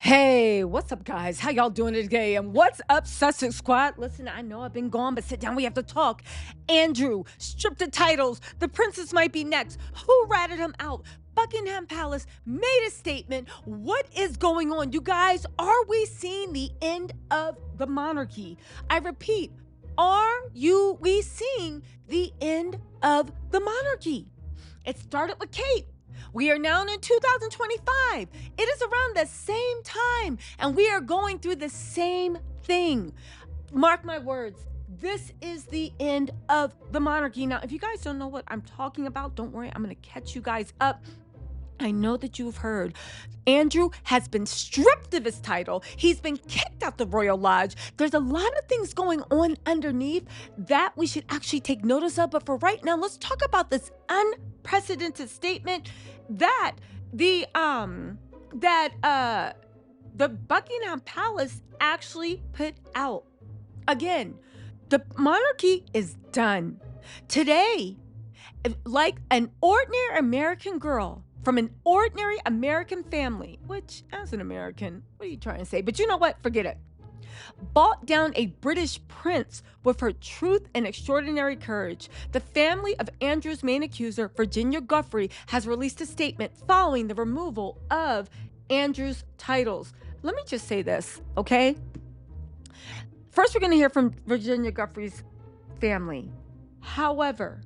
Hey, what's up, guys? How y'all doing today? And what's up, Sussex Squad? Listen, I know I've been gone, but sit down. We have to talk. Andrew, stripped the titles. The princess might be next. Who ratted him out? Buckingham Palace made a statement. What is going on? You guys, are we seeing the end of the monarchy? I repeat, we seeing the end of the monarchy? It started with Kate. We are now in 2025. It is around the same time, and we are going through the same thing. Mark my words. This is the end of the monarchy. Now, if you guys don't know what I'm talking about, don't worry. I'm going to catch you guys up. I know that you've heard Andrew has been stripped of his title. He's been kicked out the Royal Lodge. There's a lot of things going on underneath that we should actually take notice of. But for right now, let's talk about this unprecedented statement that the Buckingham Palace actually put out. Again, the monarchy is done. Today, like an ordinary American girl from an ordinary American family, which as an American, what are you trying to say? But you know what? Forget it. Bought down a British prince with her truth and extraordinary courage. The family of Andrew's main accuser, Virginia Giuffre, has released a statement following the removal of Andrew's titles. Let me just say this, okay? First, we're going to hear from Virginia Giuffre's family. However,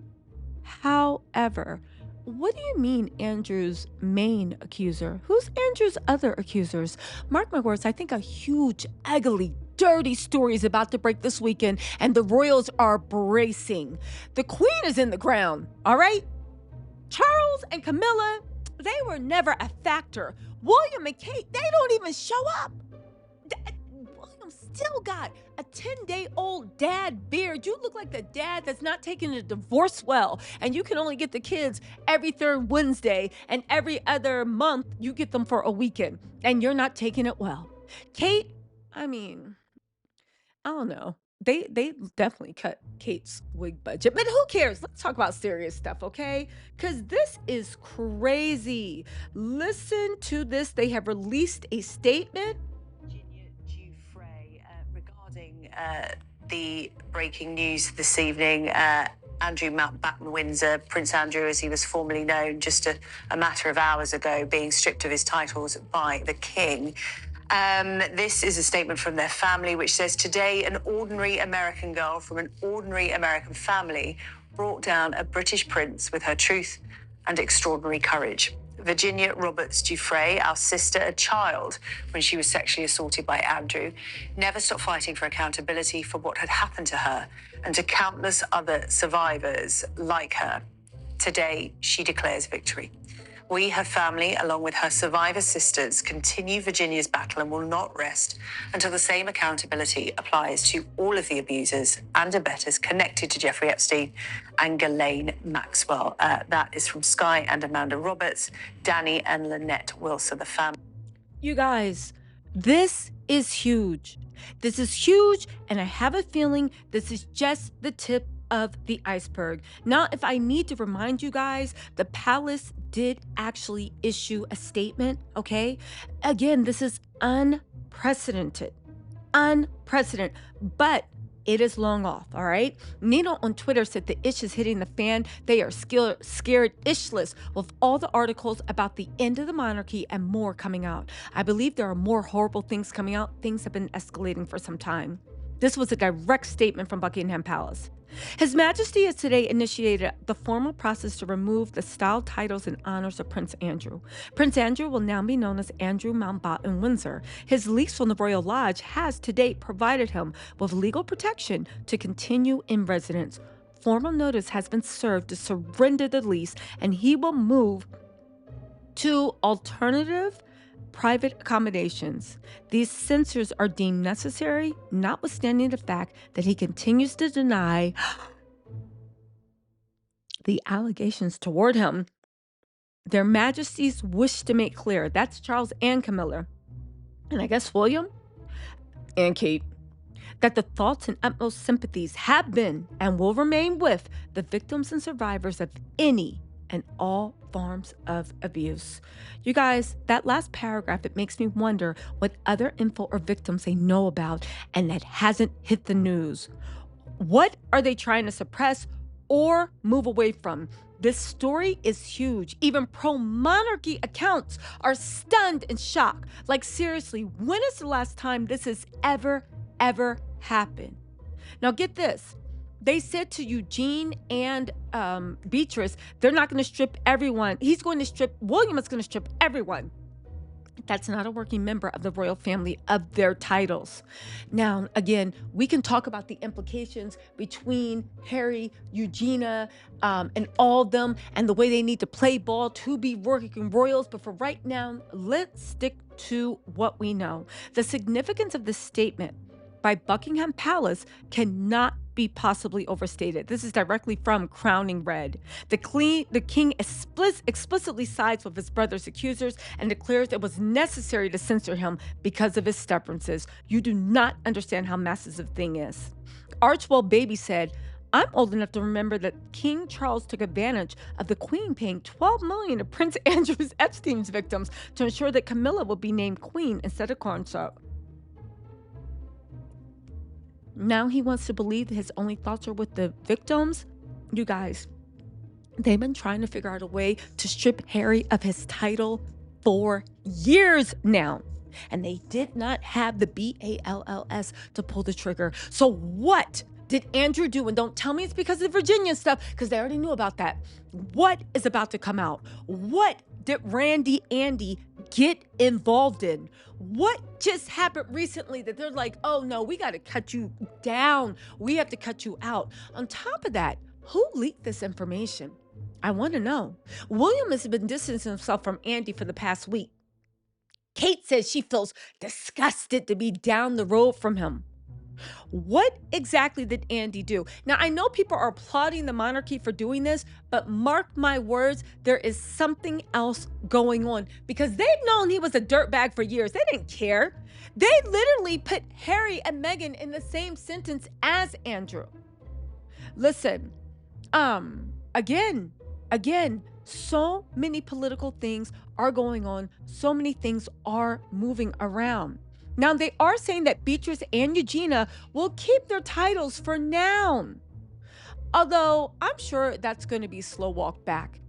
what do you mean Andrew's main accuser? Who's Andrew's other accusers? Mark my words, I think a huge, ugly, dirty story is about to break this weekend, and the royals are bracing. The queen is in the ground, all right? Charles and Camilla, they were never a factor. William and Kate, they don't even show up. William still got a 10-day-old dad beard. You look like the dad that's not taking a divorce well, and you can only get the kids every third Wednesday, and every other month you get them for a weekend, and you're not taking it well. Kate, I mean, I don't know. They definitely cut Kate's wig budget, but who cares? Let's talk about serious stuff, okay? Because this is crazy. Listen to this. They have released a statement. Virginia Giuffre regarding the breaking news this evening. Andrew Mountbatten Windsor, Prince Andrew as he was formerly known, just a matter of hours ago, being stripped of his titles by the King. This is a statement from their family which says, today an ordinary American girl from an ordinary American family brought down a British prince with her truth and extraordinary courage. Virginia Roberts Giuffre, our sister, a child when she was sexually assaulted by Andrew, never stopped fighting for accountability for what had happened to her and to countless other survivors like her. Today, she declares victory. We, her family, along with her survivor sisters, continue Virginia's battle and will not rest until the same accountability applies to all of the abusers and abettors connected to Jeffrey Epstein and Ghislaine Maxwell. That is from Sky and Amanda Roberts, Danny and Lynette Wilson, the family. You guys, this is huge. This is huge, and I have a feeling this is just the tip of the iceberg. Now, if I need to remind you guys, the palace did actually issue a statement, okay? Again, this is unprecedented, but it is long off, all right? Nina on Twitter said the ish is hitting the fan. They are scared ishless with all the articles about the end of the monarchy and more coming out. I believe there are more horrible things coming out. Things have been escalating for some time. This was a direct statement from Buckingham Palace. His Majesty has today initiated the formal process to remove the styled titles and honors of Prince Andrew. Prince Andrew will now be known as Andrew Mountbatten Windsor. His lease from the Royal Lodge has to date provided him with legal protection to continue in residence. Formal notice has been served to surrender the lease, and he will move to alternative private accommodations. These censures are deemed necessary, notwithstanding the fact that he continues to deny the allegations toward him. Their Majesties wish to make clear, that's Charles and Camilla, and I guess William and Kate, that the thoughts and utmost sympathies have been and will remain with the victims and survivors of any and all forms of abuse. You guys, that last paragraph, it makes me wonder what other info or victims they know about and that hasn't hit the news. What are they trying to suppress or move away from? This story is huge. Even pro-monarchy accounts are stunned and shocked. Like, seriously, when is the last time this has ever happened? Now, get this. They said to Eugene and Beatrice, they're not going to strip everyone. William is going to strip everyone that's not a working member of the royal family of their titles. Now, again, we can talk about the implications between Harry, Eugenia, and all of them, and the way they need to play ball to be working royals. But for right now, let's stick to what we know. The significance of this statement by Buckingham Palace cannot be possibly overstated. This is directly from Crowning Red. The king explicitly sides with his brother's accusers and declares it was necessary to censor him because of his stubbornness. You do not understand how massive the thing is. Archibald Baby said, I'm old enough to remember that King Charles took advantage of the Queen paying $12 million to Prince Andrew's Epstein's victims to ensure that Camilla would be named Queen instead of consort. Now he wants to believe that his only thoughts are with the victims. You guys, they've been trying to figure out a way to strip Harry of his title for years now. And they did not have the BALLS to pull the trigger. So what did Andrew do? And don't tell me it's because of the Virginia stuff, because they already knew about that. What is about to come out? What did Andy get involved in? What just happened recently that they're like, oh no, we got to cut you down. We have to cut you out. On top of that, who leaked this information? I want to know. William has been distancing himself from Andy for the past week. Kate says she feels disgusted to be down the road from him. What exactly did Andy do? Now, I know people are applauding the monarchy for doing this, but mark my words, there is something else going on, because they've known he was a dirtbag for years. They didn't care. They literally put Harry and Meghan in the same sentence as Andrew. Listen, again, so many political things are going on. So many things are moving around. Now, they are saying that Beatrice and Eugenia will keep their titles for now. Although I'm sure that's going to be slow walk back.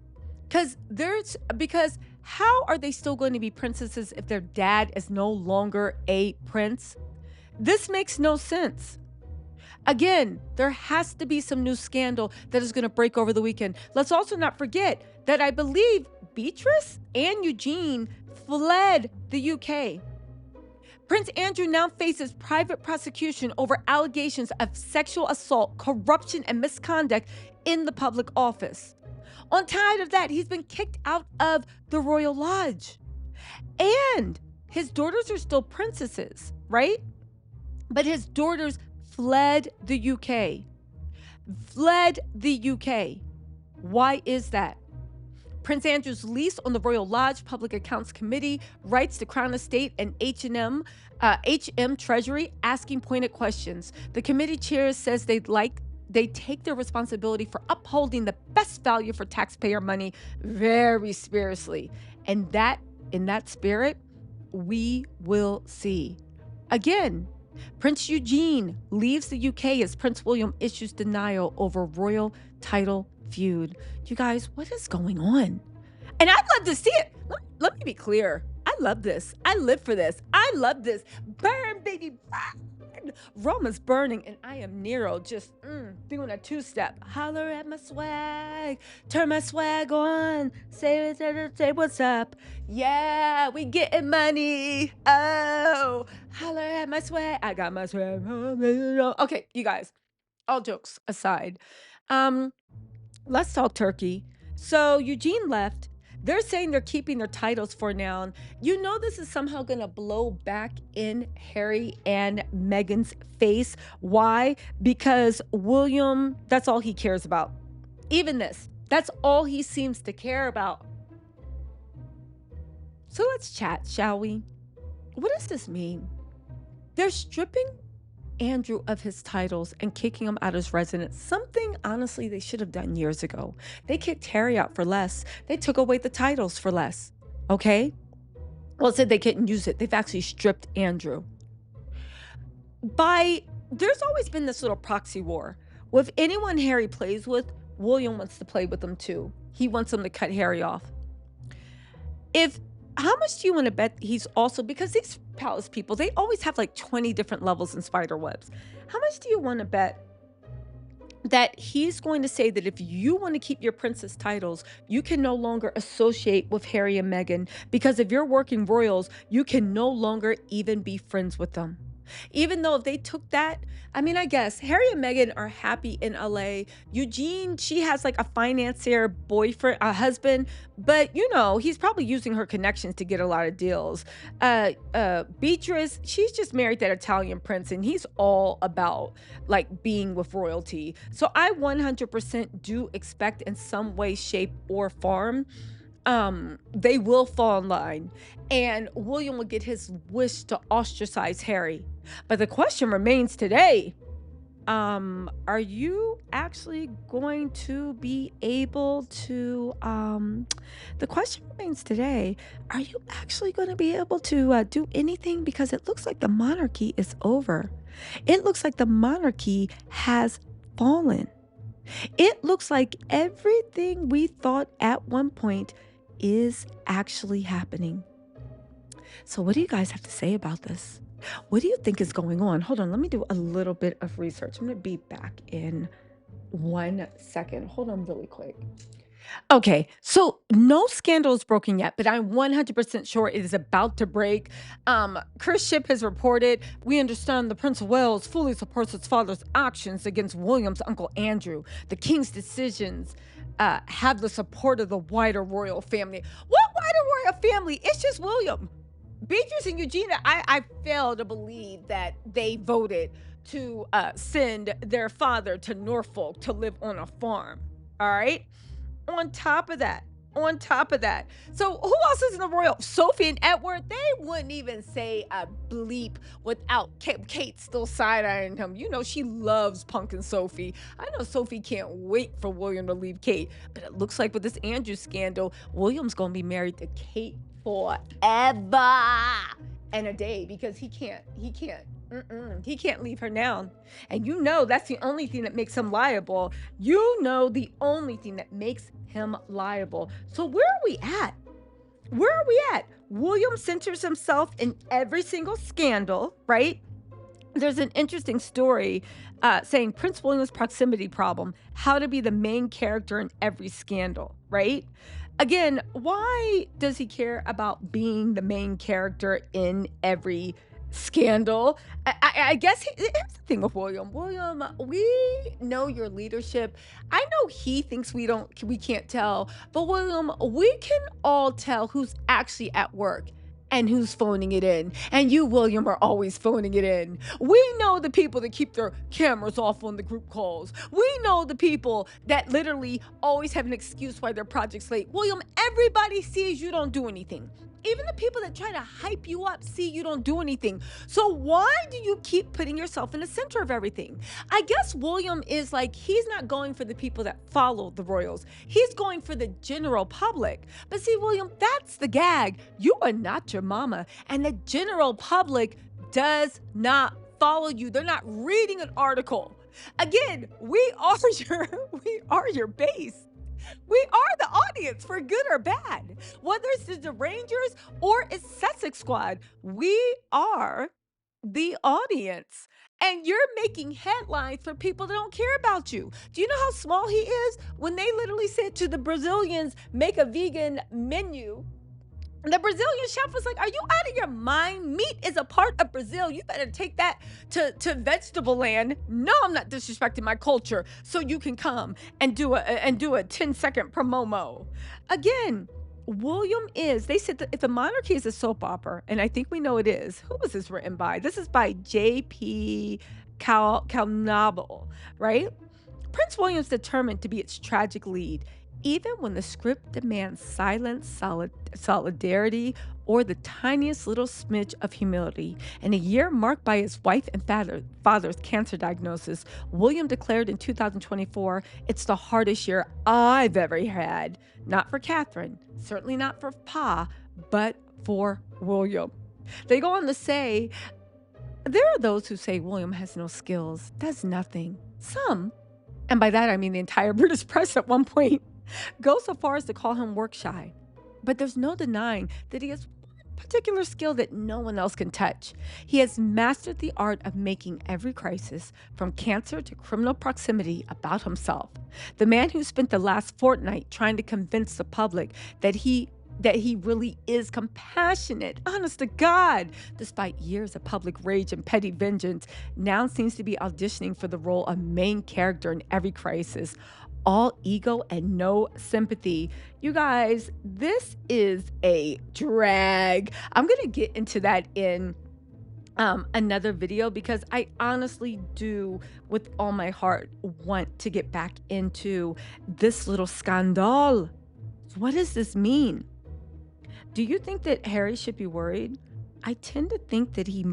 Because how are they still going to be princesses if their dad is no longer a prince? This makes no sense. Again, there has to be some new scandal that is going to break over the weekend. Let's also not forget that I believe Beatrice and Eugene fled the UK. Prince Andrew now faces private prosecution over allegations of sexual assault, corruption, and misconduct in the public office. On top of that, he's been kicked out of the Royal Lodge. And his daughters are still princesses, right? But his daughters fled the UK. Why is that? Prince Andrew's lease on the Royal Lodge Public Accounts Committee writes the Crown Estate and HM Treasury asking pointed questions. The committee chair says they take their responsibility for upholding the best value for taxpayer money very seriously. And in that spirit, we will see. Again, Prince Eugene leaves the UK as Prince William issues denial over royal title feud. You guys, what is going on? And I'd love to see it. Let me be clear. I love this. I live for this. I love this. Burn, baby, burn. Rome is burning, and I am Nero, just doing a two-step. Holler at my swag. Turn my swag on. Say what's up. Yeah, we getting money. Oh, holler at my swag. I got my swag. Okay, you guys, all jokes aside. Let's talk Turkey. So Eugene left. They're saying they're keeping their titles for now. You know this is somehow going to blow back in Harry and Meghan's face. Why? Because William, that's all he cares about. Even this, that's all he seems to care about. So let's chat, shall we? What does this mean? They're stripping Andrew of his titles and kicking him out of his residence, something honestly they should have done years ago. They kicked Harry out for less. They took away the titles for less. Okay? Well, it said they couldn't use it. They've actually stripped Andrew. There's always been this little proxy war. With anyone Harry plays with, William wants to play with them too. He wants them to cut Harry off. How much do you want to bet he's also, because these palace people, they always have like 20 different levels in spider webs. How much do you want to bet that he's going to say that if you want to keep your princess titles, you can no longer associate with Harry and Meghan, because if you're working royals, you can no longer even be friends with them. Even though if they took that, I mean, I guess Harry and Meghan are happy in LA. Eugene, she has like a financier boyfriend, a husband, but you know, he's probably using her connections to get a lot of deals. Beatrice, she's just married that Italian prince and he's all about like being with royalty. So I 100% do expect in some way, shape, or form they will fall in line and William will get his wish to ostracize Harry. But the question remains today, are you actually going to be able to, the question remains today, are you actually going to be able to do anything? Because it looks like the monarchy is over. It looks like the monarchy has fallen. It looks like everything we thought at one point is actually happening. So what do you guys have to say about this? What do you think is going on? Hold on, let me do a little bit of research. I'm going to be back in 1 second. Hold on really quick. Okay, so no scandal is broken yet, but I'm 100% sure it is about to break. Chris Ship has reported, we understand the Prince of Wales fully supports his father's actions against William's uncle Andrew. The king's decisions have the support of the wider royal family. What wider royal family? It's just William. Beatrice and Eugenia, I fail to believe that they voted to send their father to Norfolk to live on a farm. All right. On top of that, so who else is in the royal? Sophie and Edward, they wouldn't even say a bleep without Kate still side-eyeing him. You know, she loves punking Sophie. I know Sophie can't wait for William to leave Kate, but it looks like with this Andrew scandal, William's gonna be married to Kate forever and a day, because he can't leave her now. And you know that's the only thing that makes him liable. So where are we at? William centers himself in every single scandal, right? There's an interesting story saying Prince William's proximity problem, how to be the main character in every scandal, right? Again, why does he care about being the main character in every scandal? I guess here's the thing with William. William, we know your leadership. I know he thinks we can't tell, but William, we can all tell who's actually at work and who's phoning it in. And you, William, are always phoning it in. We know the people that keep their cameras off on the group calls. We know the people that literally always have an excuse why their project's late. William, everybody sees you don't do anything. Even the people that try to hype you up see you don't do anything. So why do you keep putting yourself in the center of everything? I guess William is like, he's not going for the people that follow the royals. He's going for the general public. But see, William, that's the gag. You are not your mama. And the general public does not follow you. They're not reading an article. Again, we are your base. We are the audience, for good or bad. Whether it's the Rangers or it's Sussex Squad, we are the audience. And you're making headlines for people that don't care about you. Do you know how small he is? When they literally said to the Brazilians, make a vegan menu, the Brazilian chef was like, are you out of your mind? Meat is a part of Brazil. You better take that to vegetable land. No, I'm not disrespecting my culture. So you can come and do a 10-second promo. Again, William they said that if the monarchy is a soap opera, and I think we know it is. Who was this written by? This is by 𝐏𝐫𝐢𝐧𝐞 𝐀𝐧, right? Prince William's determined to be its tragic lead. Even when the script demands silence, solidarity, or the tiniest little smidge of humility. In a year marked by his wife and father's cancer diagnosis, William declared in 2024, "It's the hardest year I've ever had." Not for Catherine, certainly not for Pa, but for William. They go on to say, there are those who say William has no skills, does nothing. Some, and by that I mean the entire British press at one point, go so far as to call him work shy. But there's no denying that he has one particular skill that no one else can touch. He has mastered the art of making every crisis, from cancer to criminal proximity, about himself. The man who spent the last fortnight trying to convince the public that he really is compassionate, honest to God, despite years of public rage and petty vengeance, now seems to be auditioning for the role of main character in every crisis. All ego and no sympathy. You guys, this is a drag. I'm going to get into that in another video, because I honestly do, with all my heart, want to get back into this little scandal. What does this mean? Do you think that Harry should be worried? I tend to think that he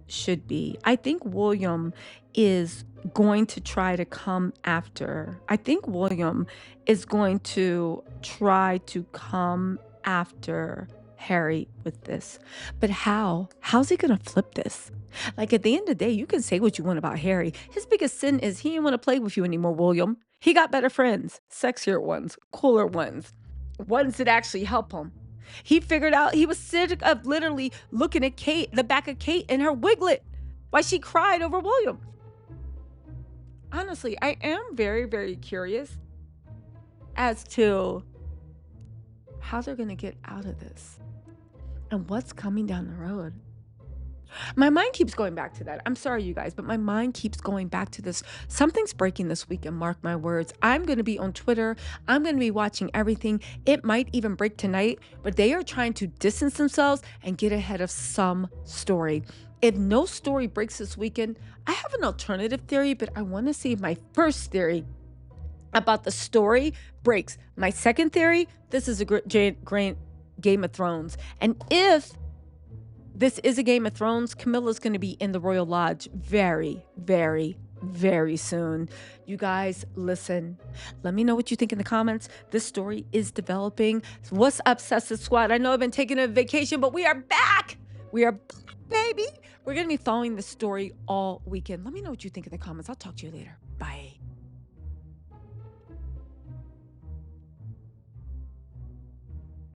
should be. I think William is going to try to come after. I think William is going to try to come after Harry with this. But how? How's he going to flip this? Like, at the end of the day, you can say what you want about Harry. His biggest sin is he didn't want to play with you anymore, William. He got better friends, sexier ones, cooler ones that actually help him. He figured out he was sick of literally looking at the back of Kate and her wiglet while she cried over William. Honestly, I am very, very curious as to how they're going to get out of this and what's coming down the road. My mind keeps going back to that. I'm sorry, you guys, but my mind keeps going back to this. Something's breaking this weekend, mark my words. I'm going to be on Twitter. I'm going to be watching everything. It might even break tonight, but they are trying to distance themselves and get ahead of some story. If no story breaks this weekend, I have an alternative theory, but I want to see if my first theory about the story breaks. My second theory, this is a great Game of Thrones. And if this is a Game of Thrones, Camilla's going to be in the Royal Lodge very, very, very soon. You guys, listen. Let me know what you think in the comments. This story is developing. What's up, Sussex Squad? I know I've been taking a vacation, but we are back. We are back, baby. We're going to be following this story all weekend. Let me know what you think in the comments. I'll talk to you later. Bye.